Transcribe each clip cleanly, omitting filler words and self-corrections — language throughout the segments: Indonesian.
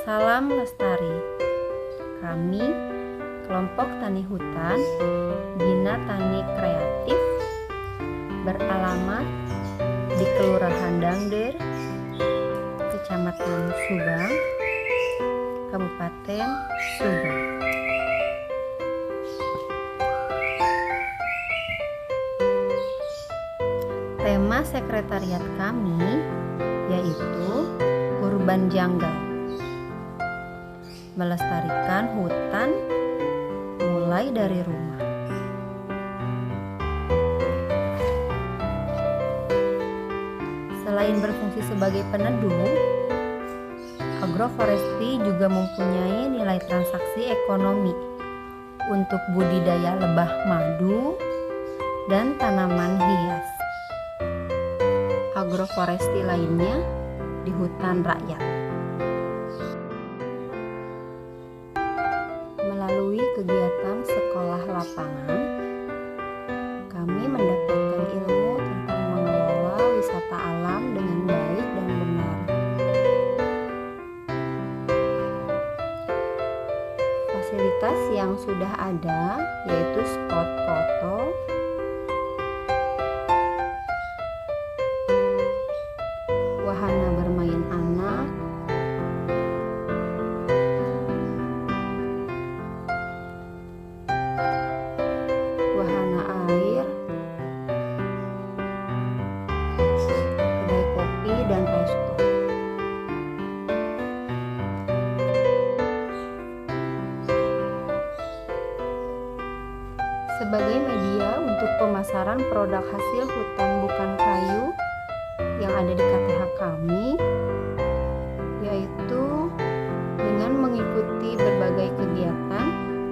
Salam Lestari. Kami, kelompok tani hutan Bina Tani Kreatif, beralamat di Kelurahan Dangder, Kecamatan Subang, Kabupaten Subang. Tema sekretariat kami yaitu Urban Janggal, melestarikan hutan mulai dari rumah. Selain berfungsi sebagai peneduh, agroforestry juga mempunyai nilai transaksi ekonomi untuk budidaya lebah madu dan tanaman hias. Agroforestry lainnya di hutan rakyat. Melalui kegiatan sekolah lapangan, kami mendapatkan ilmu tentang mengelola wisata alam dengan baik dan benar. Fasilitas yang sudah ada yaitu spot foto, wahana bermain anak, wahana air, kedai kopi dan resto. Sebagai media untuk pemasaran produk hasil hutan bukan kayu yang ada di KTH kami, yaitu dengan mengikuti berbagai kegiatan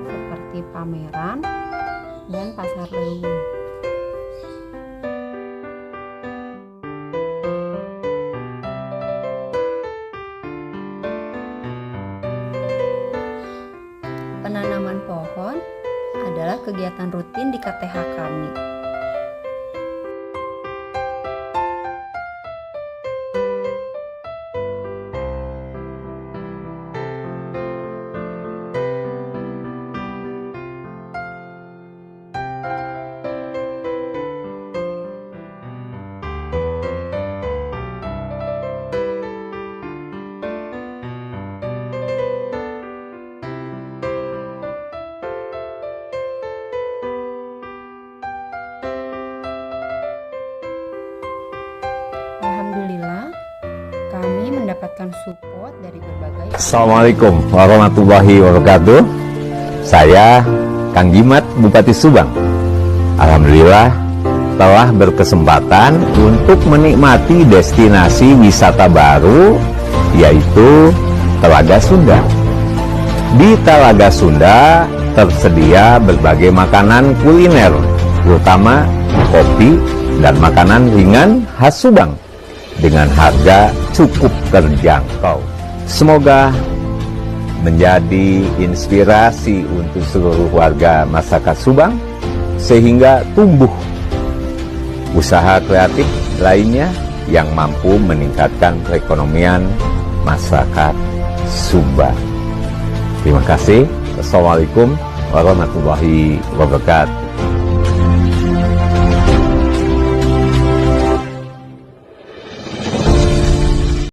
seperti pameran dan pasar lewung. Penanaman pohon adalah kegiatan rutin di KTH kami. Alhamdulillah, kami mendapatkan support dari berbagai. Assalamualaikum warahmatullahi wabarakatuh. Saya Kang Jimat, Bupati Subang. Alhamdulillah telah berkesempatan untuk menikmati destinasi wisata baru, yaitu Telaga Sunda. Di Telaga Sunda tersedia berbagai makanan kuliner, terutama kopi dan makanan ringan khas Subang, dengan harga cukup terjangkau. Semoga menjadi inspirasi untuk seluruh warga masyarakat Subang, sehingga tumbuh usaha kreatif lainnya yang mampu meningkatkan perekonomian masyarakat Subang. Terima kasih. Assalamualaikum warahmatullahi wabarakatuh.